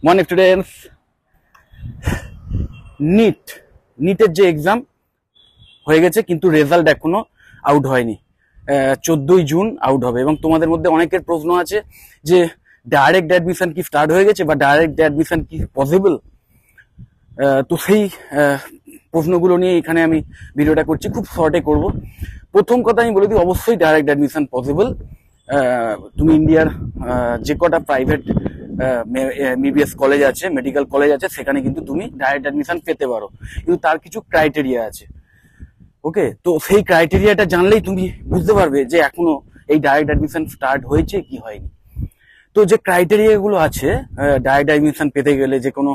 Morning students. নিটের যে exam হয়ে গেছে কিন্তু রেজাল্ট এখনো আউট হয়নি। 14ই জুন আউট হবে এবং তোমাদের মধ্যে অনেকের প্রশ্ন আছে যে ডাইরেক্ট অ্যাডমিশন কি স্টার্ট হয়ে গেছে বা ডাইরেক্ট অ্যাডমিশন কি পসিবল। তো সেই প্রশ্নগুলো নিয়ে এখানে আমি ভিডিওটা করছি, খুব শর্টে করব। প্রথম কথা আমি বলে দিই, অবশ্যই ডাইরেক্ট অ্যাডমিশন পসিবল। তুমি ইন্ডিয়ার যে কটা প্রাইভেট এমবিবিএস কলেজ আছে, মেডিকেল কলেজ আছে, সেখানে কিন্তু তুমি ডাইরেক্ট অ্যাডমিশন পেতে পারো, কিন্তু তার কিছু ক্রাইটেরিয়া আছে। ওকে, তো সেই ক্রাইটেরিয়াটা জানলেই তুমি বুঝতে পারবে যে এখনো এই ডাইরেক্ট অ্যাডমিশন স্টার্ট হয়েছে কি হয়নি। তো যে ক্রাইটেরিয়াগুলো আছে ডাইরেক্ট অ্যাডমিশন পেতে গেলে যে কোনো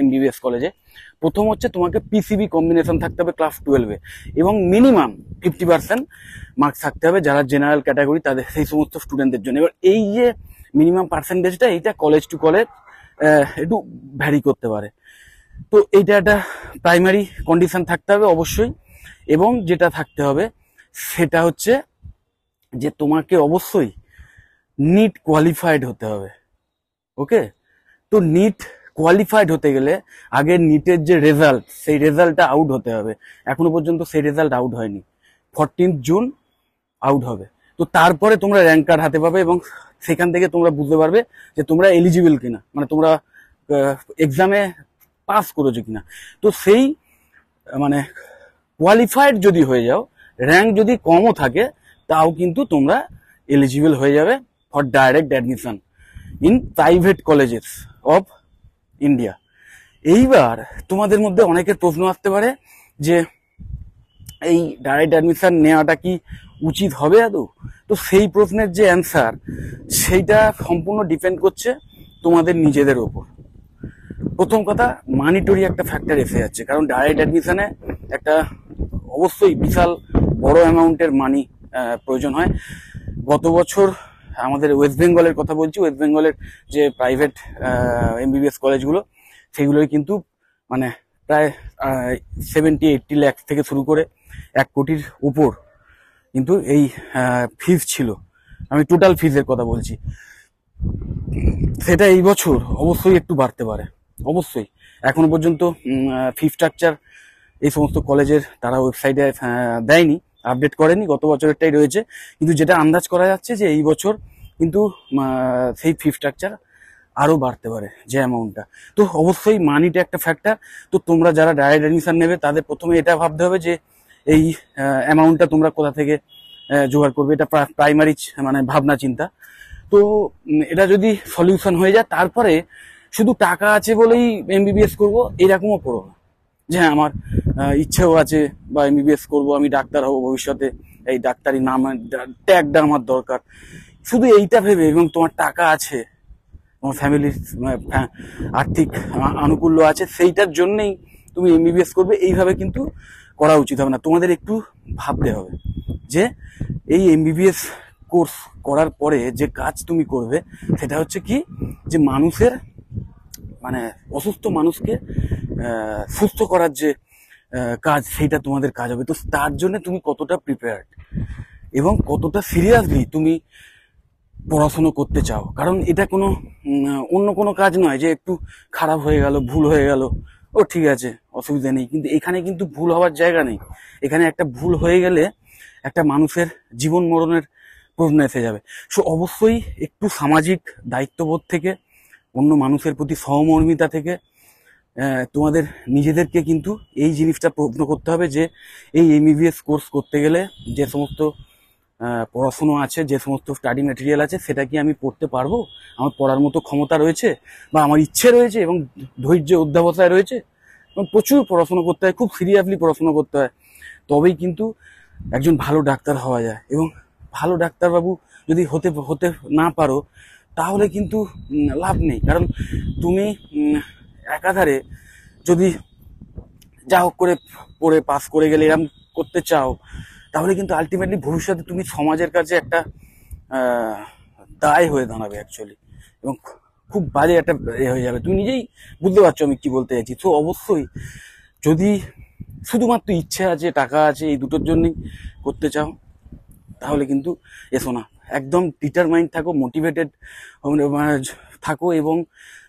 এমবিবিএস কলেজে, প্রথম হচ্ছে তোমাকে পিসিবি কম্বিনেশন থাকতে হবে ক্লাস 12-এ এবং মিনিমাম 50% মার্কস থাকতে হবে যারা জেনারেল ক্যাটাগরি তাদের, সেই সমস্ত স্টুডেন্টদের জন্য। এবার এই যে মিনিমাম পার্সেন্টেজটা, এইটা কলেজ টু কলেজ একটু ভ্যারি করতে পারে। তো এইটা একটা প্রাইমারি কন্ডিশন থাকতে হবে অবশ্যই। এবং যেটা থাকতে হবে সেটা হচ্ছে যে তোমাকে অবশ্যই নিট কোয়ালিফাইড হতে হবে। ওকে, তো নিট কোয়ালিফাইড হতে গেলে আগে নিটের যে রেজাল্ট, সেই রেজাল্টটা আউট হতে হবে। এখনো পর্যন্ত সেই রেজাল্ট আউট হয়নি, 14 জুন আউট হবে। তো তারপরে তোমরা র্যাঙ্ক কার্ড হাতে পাবে এবং সেখান থেকে তোমরা বুঝতে পারবে যে তোমরা এলিজিবল কিনা, মানে তোমরা এক্সামে পাস করেছো কিনা। তো সেই মানে কোয়ালিফাইড যদি হয়ে যাও, র্যাঙ্ক যদি কমও থাকে, তাও কিন্তু তোমরা এলিজিবল হয়ে যাবে for direct admission in private colleges of India. এইবার তোমাদের মধ্যে অনেকের প্রশ্ন আসতে পারে যে এই ডাইরেক্ট অ্যাডমিশন নেওয়াটা কি উচিত হবে আদৌ? তো সেই প্রশ্নের যে অ্যান্সার, সেইটা সম্পূর্ণ ডিপেন্ড করছে তোমাদের নিজেদের ওপর। প্রথম কথা, মানিটরি একটা ফ্যাক্টর এসে যাচ্ছে, কারণ ডাইরেক্ট অ্যাডমিশনে একটা অবশ্যই বিশাল বড় অ্যামাউন্টের মানি প্রয়োজন হয়। গত বছর আমাদের ওয়েস্ট বেঙ্গলের কথা বলছি, ওয়েস্ট বেঙ্গলের যে প্রাইভেট এমবিবিএস কলেজগুলো, সেগুলোই কিন্তু মানে প্রায় 70-80 লাখ থেকে শুরু করে 1 কোটির উপর কিন্তু এই ফিজ ছিল। আমি টোটাল ফিজের কথা বলছি। সেটা এই বছর অবশ্যই একটু বাড়তে পারে, অবশ্যই। এখনো পর্যন্ত ফি স্ট্রাকচার এই সমস্ত কলেজের তারা ওয়েবসাইটে দেয়নি, আপডেট করেনি, গত বছরেরটাই রয়েছে। কিন্তু যেটা আন্দাজ করা যাচ্ছে যে এই বছর কিন্তু সেই ফি স্ট্রাকচার আরও বাড়তে পারে, যে অ্যামাউন্টটা। তো অবশ্যই মানিটা একটা ফ্যাক্টর। তো তোমরা যারা ডাইরেক্ট অ্যাডমিশন নেবে তাদের প্রথমে এটা ভাবতে হবে যে এই অ্যামাউন্টটা তোমরা কোথা থেকে জোগাড় করবে, এটা প্রাইমারি মানে ভাবনা চিন্তা। তো এটা যদি সলিউশন হয়ে যায়, তারপরে শুধু টাকা আছে বলেই এমবিবিএস করবো এরকমও করো না, যে হ্যাঁ আমার ইচ্ছেও আছে বা এমবিবিএস করবো, আমি ডাক্তার হবো ভবিষ্যতে, এই ডাক্তারি নাম ট্যাগটা আমার দরকার, শুধু এইটা ভেবে, এবং তোমার টাকা আছে, তোমার ফ্যামিলির আর্থিক আনুকূল্য আছে, সেইটার জন্যই তুমি এমবিবিএস করবে, এইভাবে কিন্তু করা উচিত হবে না। তোমাদের একটু ভাবতে হবে যে এই এমবিবিএস কোর্স করার পরে যে কাজ তুমি করবে, সেটা হচ্ছে কি, যে মানুষের মানে অসুস্থ মানুষকে সুস্থ করার যে কাজ, সেইটা তোমাদের কাজ হবে। তো তার জন্য তুমি কতটা প্রিপেয়ার্ড এবং কতটা সিরিয়াসলি তুমি পড়াশুনো করতে চাও। কারণ এটা কোনো অন্য কোনো কাজ নয় যে একটু খারাপ হয়ে গেল, ভুল হয়ে গেল, ও ঠিক আছে অসুবিধা নেই, কিন্তু এখানে কিন্তু ভুল হওয়ার জায়গা নেই। এখানে একটা ভুল হয়ে গেলে একটা মানুষের জীবন মরণের প্রশ্ন এসে যাবে। সো অবশ্যই একটু সামাজিক দায়িত্ববোধ থেকে, অন্য মানুষের প্রতি সহমর্মিতা থেকে তোমাদের নিজেদেরকে কিন্তু এই জিনিসটা প্রশ্ন করতে হবে যে এই এমবিবিএস কোর্স করতে গেলে যে সমস্ত পড়াশুনো আছে, যে সমস্ত স্টাডি ম্যাটেরিয়াল আছে, সেটা কি আমি পড়তে পারবো? আমার পড়ার মতো ক্ষমতা রয়েছে বা আমার ইচ্ছে রয়েছে এবং ধৈর্য অধ্যাবসায় রয়েছে? এবং প্রচুর পড়াশুনো করতে হয়, খুব সিরিয়াসলি পড়াশুনো করতে হয়, তবেই কিন্তু একজন ভালো ডাক্তার হওয়া যায়। এবং ভালো ডাক্তারবাবু যদি হতে হতে না পারো, তাহলে কিন্তু লাভ নেই। কারণ তুমি একাধারে যদি যা হোক করে পড়ে পাস করে গেলে এরকম করতে চাও, তাহলে কিন্তু আলটিমেটলি ভবিষ্যতে তুমি সমাজের কাছে একটা দায় হয়ে দাঁড়াবে অ্যাকচুয়ালি, এবং খুব বাজে একটা হয়ে যাবে। তুমি নিজেই বুঝতে পারছো আমি কি বলতে চাইছি। তো অবশ্যই যদি শুধুমাত্র ইচ্ছে আছে, টাকা আছে, এই দুটোর জন্যই করতে চাও, তাহলে কিন্তু এসো না। একদম ডিটারমাইন্ড থাকো, মোটিভেটেড থাকো এবং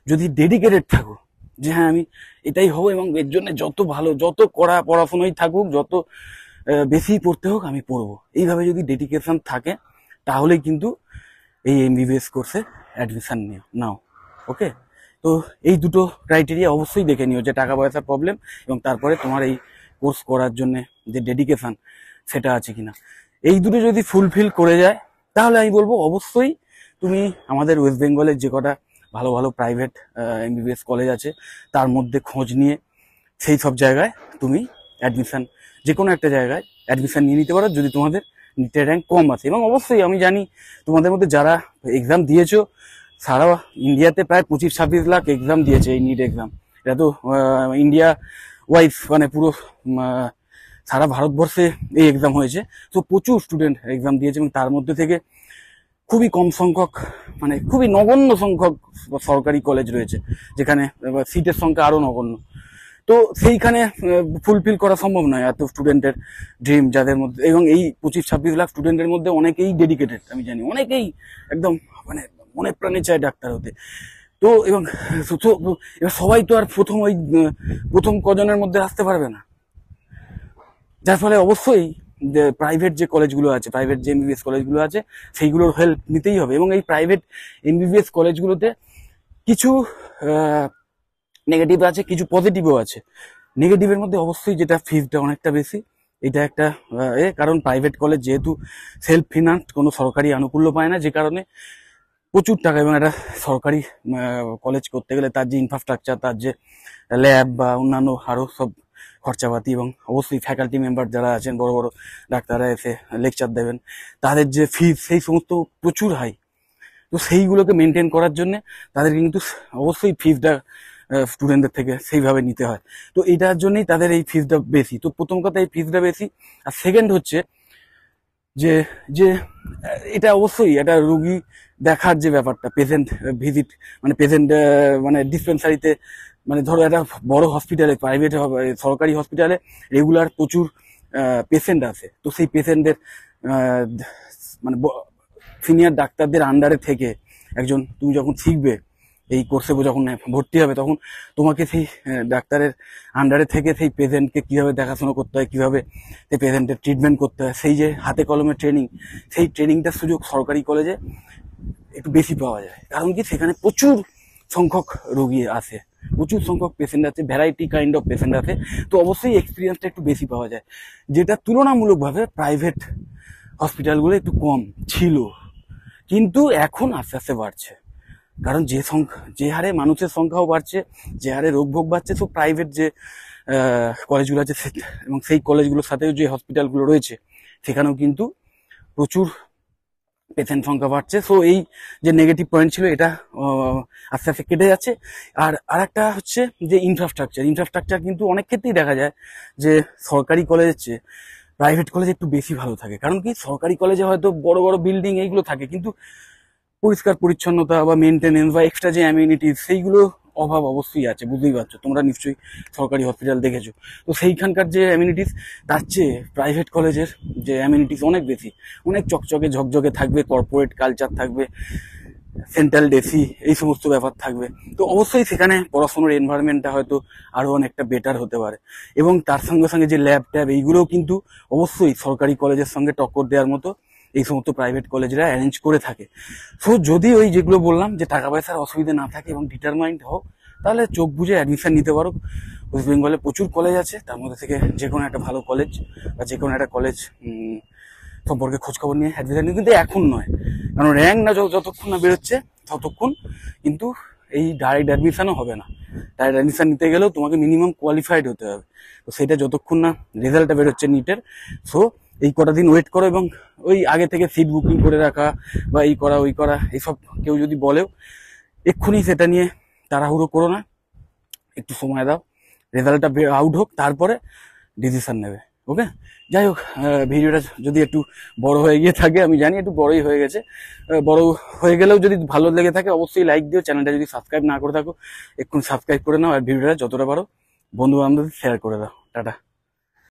যদি ডেডিকেটেড থাকো যে হ্যাঁ আমি এটাই হবো এবং এর জন্য যত ভালো যত কড়া পড়াশোনাই থাকুক যত বেশি পড়তে হোক আমি পড়বো, এইভাবে যদি ডেডিকেশন থাকে তাহলেই কিন্তু এই এমবিবিএস কোর্সে অ্যাডমিশন নাও। ওকে, তো এই দুটো ক্রাইটেরিয়া অবশ্যই দেখে নিও, যে টাকা পয়সার প্রবলেম এবং তারপরে তোমার এই কোর্স করার জন্য যে ডেডিকেশন সেটা আছে কিনা। এই দুটো যদি ফুলফিল করে যায় তাহলে আমি বলবো অবশ্যই তুমি আমাদের ওয়েস্ট বেঙ্গলের যে কটা ভালো ভালো প্রাইভেট এমবিবিএস কলেজ আছে তার মধ্যে খোঁজ নিয়ে সেই সব জায়গায় তুমি অ্যাডমিশন, যে কোনো একটা জায়গায় অ্যাডমিশন নিয়ে নিতে পারো যদি তোমাদের নিটের র্যাঙ্ক কম আছে। এবং অবশ্যই আমি জানি তোমাদের মধ্যে যারা এক্সাম দিয়েছো, সারা ইন্ডিয়াতে প্রায় 25-26 লাখ এক্সাম দিয়েছে এই নিট এক্সাম। এটা তো ইন্ডিয়া ওয়াইজ মানে পুরো সারা ভারতবর্ষে এই এক্সাম হয়েছে। তো প্রচুর স্টুডেন্ট এক্সাম দিয়েছে এবং তার মধ্যে থেকে খুবই কম সংখ্যক মানে খুবই নগণ্য সংখ্যক সরকারি কলেজ রয়েছে যেখানে সিটের সংখ্যা আরো নগণ্য। তো সেইখানে ফুলফিল করা সম্ভব নয় এত স্টুডেন্টের ড্রিম যাদের মধ্যে, এবং এই 25-26 লাখ স্টুডেন্টের মধ্যে অনেকেই ডেডিকেটেড, আমি জানি অনেকেই একদম মানে মনে প্রাণে চায় ডাক্তার হতে। তো এবং এবার সবাই তো আর প্রথম কজনের মধ্যে আসতে পারবে না, যার ফলে অবশ্যই যে প্রাইভেট যে কলেজগুলো আছে, প্রাইভেট যে এমবিবিএস কলেজগুলো আছে সেইগুলোর হেল্প নিতেই হবে। এবং এই প্রাইভেট এমবিবিএস কলেজগুলোতে কিছু নেগেটিভ আছে, কিছু পজিটিভও আছে। নেগেটিভের মধ্যে অবশ্যই যেটা ফিজটা অনেকটা বেশি, এটা একটা কারণ প্রাইভেট কলেজ যেহেতু সেলফ ফিনান্স, কোনো সরকারি আনুকূল্য পায় না, যে কারণে প্রচুর টাকা। এবং একটা সরকারি কলেজ করতে গেলে তার যে ইনফ্রাস্ট্রাকচার, তার যে ল্যাব বা অন্যান্য আরো সব খরচাপাতি, এবং অবশ্যই ফ্যাকাল্টি মেম্বার যারা আছেন, বড় বড় ডাক্তাররা এসে লেকচার দেবেন, তাদের যে ফিজ সেই সমস্ত প্রচুর হাই। তো সেইগুলোকে মেনটেন করার জন্য তাদের কিন্তু অবশ্যই ফিজটা স্টুডেন্টদের থেকে সেইভাবে নিতে হয়। তো এটার জন্যই তাদের এই ফিজটা বেশি। তো প্রথম কথা এই ফিজটা বেশি, আর সেকেন্ড হচ্ছে যে যে এটা অবশ্যই এটা রুগী দেখার যে ব্যাপারটা, পেশেন্ট ভিজিট মানে পেশেন্ট মানে ডিসপেন্সারিতে, মানে ধরো একটা বড় হসপিটালে, প্রাইভেট সরকারি হসপিটালে রেগুলার প্রচুর পেশেন্ট আছে। তো সেই পেশেন্টদের মানে সিনিয়র ডাক্তারদের আন্ডারে থেকে একজন, তুমি যখন শিখবে এই কোর্সে যখন ভর্তি হবে, তখন তোমাকে সেই ডাক্তারের আন্ডারে থেকে সেই পেশেন্টকে কিভাবে দেখাশোনা করতে হয়, কিভাবে সেই পেশেন্টের ট্রিটমেন্ট করতে হয়, সেই যে হাতে কলমের ট্রেনিং, সেই ট্রেনিংটার সুযোগ সরকারি কলেজে একটু বেশি পাওয়া যায়। কারণ কি সেখানে প্রচুর সংখ্যক রোগী আছে, প্রচুর সংখ্যক পেশেন্ট আছে, ভ্যারাইটি কাইন্ড অফ পেশেন্ট আছে। তো অবশ্যই এক্সপিরিয়েন্সটা একটু বেশি পাওয়া যায়, যেটা তুলনামূলকভাবে প্রাইভেট হসপিটালগুলো একটু কম ছিল, কিন্তু এখন আস্তে আস্তে বাড়ছে। কারণ যে হারে মানুষের সংখ্যাও বাড়ছে, যে হারে রোগ ভোগ বাড়ছে, তো প্রাইভেট যে কলেজগুলো আছে এবং সেই কলেজগুলোর সাথেও যে হসপিটালগুলো রয়েছে সেখানেও কিন্তু প্রচুর পেশেন্ট সংখ্যা বাড়ছে। সো এই যে নেগেটিভ পয়েন্ট ছিল এটা আস্তে আস্তে কেটে যাচ্ছে। আর আরেকটা হচ্ছে যে ইনফ্রাস্ট্রাকচার কিন্তু অনেক ক্ষেত্রেই দেখা যায় যে সরকারি কলেজের চেয়ে প্রাইভেট কলেজে একটু বেশি ভালো থাকে। কারণ কি সরকারি কলেজে হয়তো বড় বড় বিল্ডিং এইগুলো থাকে, কিন্তু পরিষ্কার পরিচ্ছন্নতা বা মেনটেনেন্স বা এক্সট্রা যে অ্যামিউনিটিস সেইগুলো অভাব অবশ্যই আছে, বুঝতেই পারছো, তোমরা নিশ্চয়ই সরকারি হসপিটাল দেখেছো। তো সেইখানকার যে অ্যামিউনিটিস তার চেয়ে প্রাইভেট কলেজের যে অ্যামিউনিটিস অনেক বেশি, অনেক চকচকে ঝকঝকে থাকবে, কর্পোরেট কালচার থাকবে, সেন্ট্রাল এসি এই সমস্ত ব্যাপার থাকবে। তো অবশ্যই সেখানে পড়াশোনার এনভায়রনমেন্টটা হয়তো আরো অনেকটা বেটার হতে পারে। এবং তার সঙ্গে সঙ্গে যে ল্যাব ট্যাব এইগুলোও কিন্তু অবশ্যই সরকারি কলেজের সঙ্গে টক্কর দেওয়ার মতো এই সমস্ত প্রাইভেট কলেজরা অ্যারেঞ্জ করে থাকে। সো যদি ওই যেগুলো বললাম যে টাকা পয়সার অসুবিধা না থাকে এবং ডিটারমাইন্ড হোক, তাহলে চোখ বুঝে অ্যাডমিশন নিতে পারো। ওয়েস্ট বেঙ্গলে প্রচুর কলেজ আছে, তার মধ্যে থেকে যে কোনো একটা ভালো কলেজ বা যে কোনো একটা কলেজ সম্পর্কে খোঁজখবর নিয়ে অ্যাডমিশন নিয়ে, কিন্তু এখন নয়, কারণ র্যাঙ্ক না যতক্ষণ না বেরোচ্ছে ততক্ষণ কিন্তু এই ডাইরেক্ট অ্যাডমিশনও হবে না। ডাইরেক্ট অ্যাডমিশন নিতে গেলেও তোমাকে মিনিমাম কোয়ালিফাইড হতে হবে। তো সেটা যতক্ষণ না রেজাল্টটা বেরোচ্ছে নিটের, সো এই কটা দিন ওয়েট করো। এবং ওই আগে থেকে সিট বুকিং করে রাখা বা এই করা ওই করা এইসব কেউ যদি বলেও এক্ষুনি সেটা নিয়ে তাড়াহুড়ো করো না, একটু সময় দাও, রেজাল্টটা আউট হোক, তারপরে ডিসিশন নেবে। ওকে, যাই হোক, ভিডিওটা যদি একটু বড় হয়ে গিয়ে থাকে, আমি জানি একটু বড়ই হয়ে গেছে, বড় হয়ে গেলেও যদি ভালো লেগে থাকে অবশ্যই লাইক দিও। চ্যানেলটা যদি সাবস্ক্রাইব না করে থাকো এক্ষুনি সাবস্ক্রাইব করে নাও, আর ভিডিওটা যতটা পারো বন্ধু বান্ধবদের শেয়ার করে দাও। টাটা।